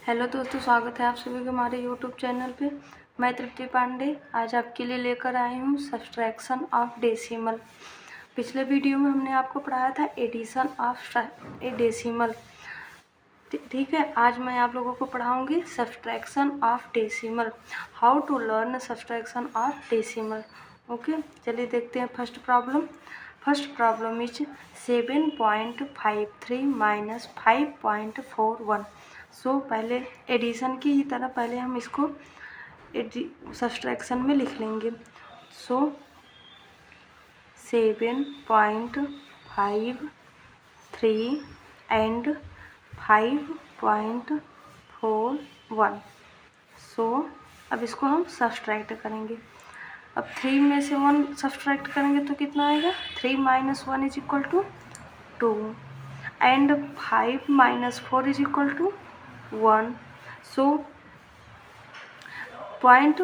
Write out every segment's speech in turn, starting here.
Hello दोस्तों, स्वागत है आप सभी के हमारे यूट्यूब चैनल पे। मैं तृप्ति पांडे आज आपके लिए लेकर आई हूँ सब्सट्रैक्शन ऑफ डेसिमल। पिछले वीडियो में हमने आपको पढ़ाया था एडिशन ऑफ ए डेसिमल। ठीक है, आज मैं आप लोगों को पढ़ाऊँगी subtraction of decimal, how to learn subtraction of decimal. Okay, चलिए देखते हैं first problem. First problem is 7.53 minus 5.41। So पहले एडिशन की ही तरह पहले हम इसको सब्सट्रैक्शन में लिख लेंगे। सो 7.53 एंड 5.41। सो अब इसको हम सब्सट्रैक्ट करेंगे। अब 3 में से 1 सब्सट्रैक्ट करेंगे तो कितना आएगा? 3 - 1 is equal to 2 and 5 - 4 is equal to 1. So point,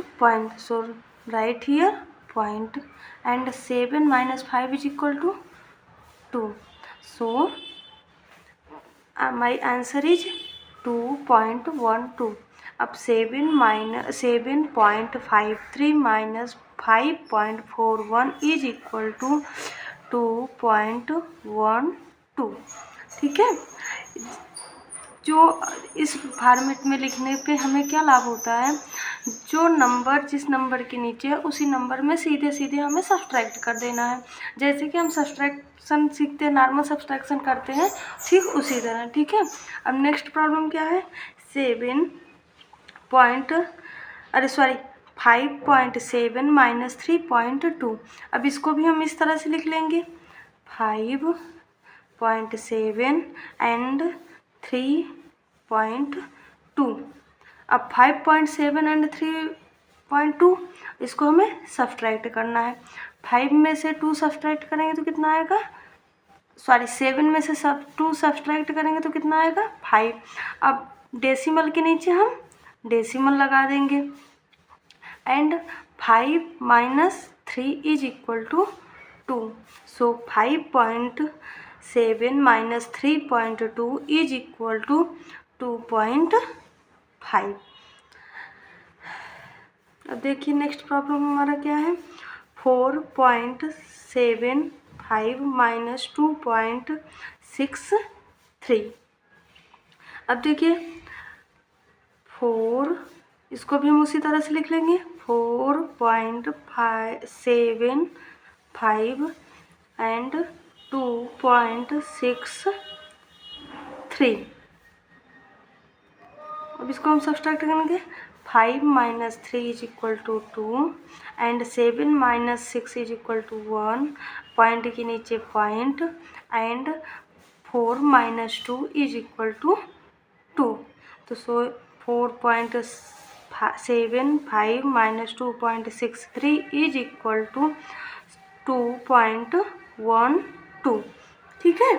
so write here point, and 7 - 5 is equal to 2. So my answer is 2.12. अब 7.53 minus 5.41 is equal to 2.12. ठीक है, जो इस फॉर्मेट में लिखने पे हमें क्या लाभ होता है, जो नंबर जिस नंबर के नीचे है उसी नंबर में सीधे सीधे हमें सब्सट्रैक्ट कर देना है। जैसे कि हम सब्सट्रैक्शन सीखते हैं, नॉर्मल सब्सट्रैक्शन करते हैं, ठीक उसी तरह। ठीक है, अब नेक्स्ट प्रॉब्लम क्या है? 5.7 माइनस 3.2। अब इसको भी हम इस तरह से लिख लेंगे, 5.7 एंड 3.2। अब 5.7 एंड 3.2 इसको हमें सब्सट्रैक्ट करना है। 5 में से 2 सब्सट्रैक्ट करेंगे तो कितना आएगा? 7 में से 2 सब्सट्रैक्ट करेंगे तो कितना आएगा? 5। अब डेसिमल के नीचे हम डेसिमल लगा देंगे and 5 - 3 is equal to 2. So 5.7 - 3.2 is equal to 2.5. अब देखिए नेक्स्ट प्रॉब्लम हमारा क्या है? 4.75 माइनस 2.63। अब देखिए 4, इसको भी हम उसी तरह से लिख लेंगे, 4.75 एंड 2.63। अब इसको हम सब्सट्रैक्ट करेंगे, 5 - 3 is equal to 2 and 7 - 6 is equal to 1, point के नीचे point, and 4 - 2 is equal to 2. तो 4.75 - 2.63 इज इक्वल टू 2.12. ठीक है,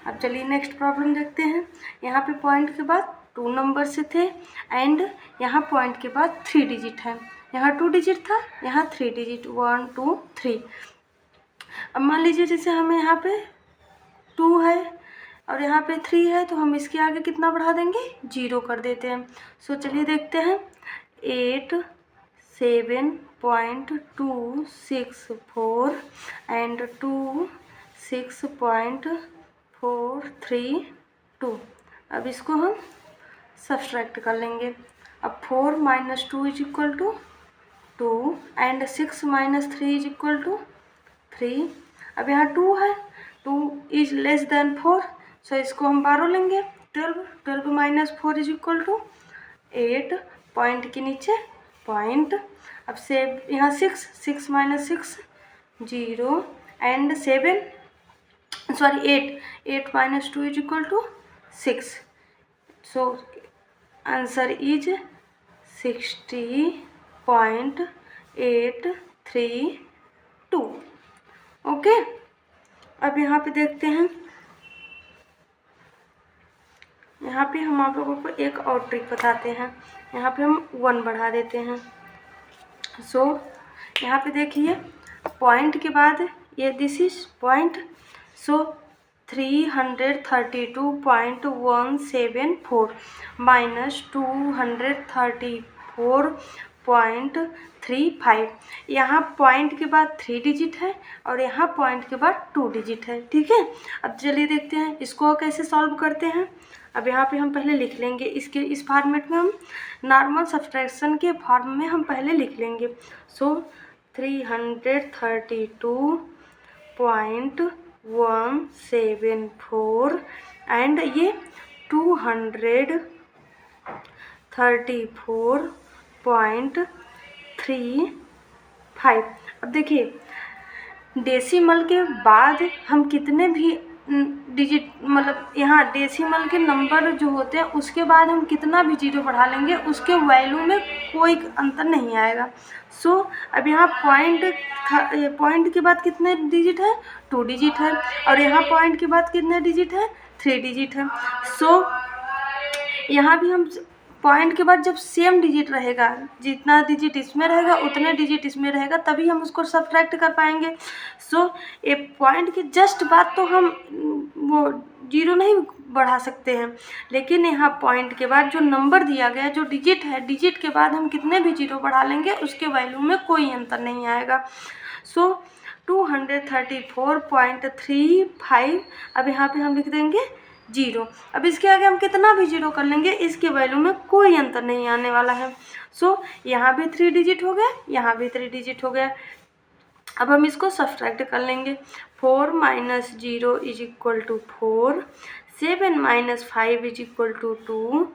अब चलिए नेक्स्ट प्रॉब्लम देखते हैं। यहाँ पे पॉइंट के बाद 2 नंबर से थे एंड यहाँ पॉइंट के बाद 3 डिजिट है। यहाँ 2 डिजिट था, यहाँ 3 डिजिट, 1 2 3। अब मान लीजिए जैसे हमें यहाँ पे 2 है और यहाँ पे 3 है, तो हम इसके आगे कितना बढ़ा देंगे? 0 कर देते हैं। सो चलिए देखते हैं, 7.264 एंड 6.432। अब इसको हम सब्सट्रैक्ट कर लेंगे। अब 4 - 2 is equal to 2 and 6 - 3 is equal to 3। अब यहाँ 2 है, 2 इज लेस देन 4, सो इसको हम 12 लेंगे। 12 - 4 इज इक्वल टू 8, पॉइंट के नीचे पॉइंट। अब से यहाँ 6 - 6 0 and 8 - 2 is equal to 6। So answer is 60.832. Okay, अब यहाँ पे देखते हैं, यहाँ पे हम आप लोगों को एक और ट्रिक बताते हैं। यहाँ पे हम 1 बढ़ा देते हैं। सो यहाँ पे देखिए पॉइंट के बाद ये this is point, so 332.174 minus 234.35। यहाँ पॉइंट के बाद 3 डिजिट है और यहाँ पॉइंट के बाद 2 डिजिट है। ठीक है, अब चलिए देखते हैं इसको कैसे सॉल्व करते हैं। अब यहाँ पे हम पहले लिख लेंगे इसके इस फॉर्मेट में, हम नॉर्मल सब्सट्रैक्शन के फॉर्म में हम पहले लिख लेंगे। सो 332.174 एंड ये 234.35। अब देखिए डेसिमल के बाद हम कितने भी डिजिट, मतलब यहाँ डेसिमल के नंबर जो होते हैं उसके बाद हम कितना भी जीरो बढ़ा लेंगे उसके वैल्यू में कोई अंतर नहीं आएगा। सो अब यहाँ पॉइंट के बाद कितने डिजिट है, 2 डिजिट है, और यहाँ पॉइंट के बाद कितने डिजिट है, 3 डिजिट है। सो यहाँ भी हम पॉइंट के बाद जब सेम डिजिट रहेगा, जितना डिजिट इसमें रहेगा उतने डिजिट इसमें रहेगा, तभी हम उसको सब्ट्रैक्ट कर पाएंगे। सो ये पॉइंट के जस्ट बाद तो हम वो जीरो नहीं बढ़ा सकते हैं, लेकिन यहाँ पॉइंट के बाद जो नंबर दिया गया जो डिजिट है, डिजिट के बाद हम कितने भी जीरो बढ़ा लेंगे उसके वैल्यू में कोई अंतर नहीं आएगा। सो 234.35। अब यहाँ पे हम लिख देंगे जीरो। अब इसके आगे हम कितना भी जीरो कर लेंगे इसके वैल्यू में कोई अंतर नहीं आने वाला है। सो यहाँ भी 3 डिजिट हो गया, यहाँ भी 3 डिजिट हो गया। अब हम इसको सब्ट्रैक्ट कर लेंगे। 4 minus 0 is equal to 4, 7 minus 5 is equal to 2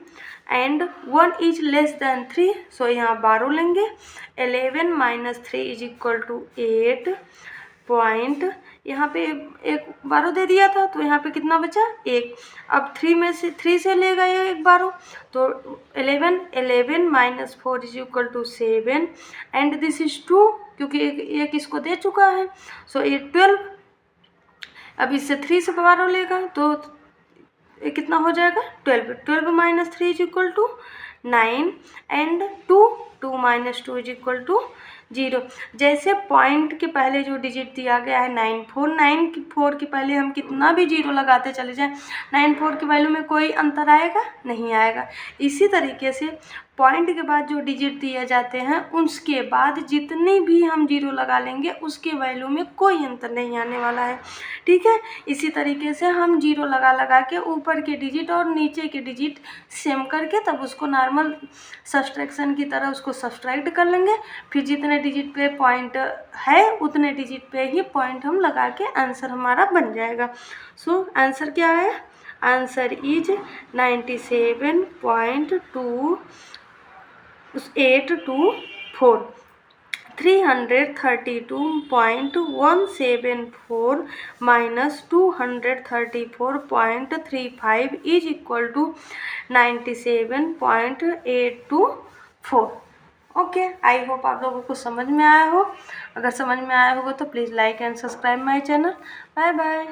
and 1 is less than 3। So यहाँ 12 लेंगे। 11 minus 3 is equal to 8 point, यहाँ पे एक 12 दे दिया था तो यहाँ पे कितना बचा, 1। अब 3 से ले गए एक 12 तो 11 minus 4 is equal to 7 and this is 2, क्योंकि एक इसको दे चुका है। सो ये 12। अब इससे 3 से 12 लेगा तो ये कितना हो जाएगा, 12 minus 3 is equal to 9 and 2 minus 2 is equal to 0। जैसे पॉइंट के पहले जो डिजिट दिया गया है 9 के पहले हम कितना भी जीरो लगाते चले जाएं, 9 की वैल्यू में कोई अंतर आएगा नहीं आएगा। इसी तरीके से पॉइंट के बाद जो डिजिट दिए जाते हैं उसके बाद जितनी भी हम जीरो लगा लेंगे उसके वैल्यू में कोई अंतर नहीं आने वाला है। ठीक है, इसी तरीके से हम जीरो लगा के ऊपर के डिजिट और नीचे के डिजिट सेम करके तब उसको नॉर्मल सब्ट्रैक्शन की तरह उसको सब्ट्रैक्ट कर लेंगे। फिर जितने डिजिट पे पॉइंट है उतने डिजिट पे ही पॉइंट हम लगा के आंसर हमारा बन जाएगा। सो आंसर क्या है, answer is 97.2824। 332.174 minus 234.35 is equal to 97.824। Okay, I hope आप लोगों को समझ में आया हो। अगर समझ में आया होगा तो please like and subscribe my channel. Bye bye.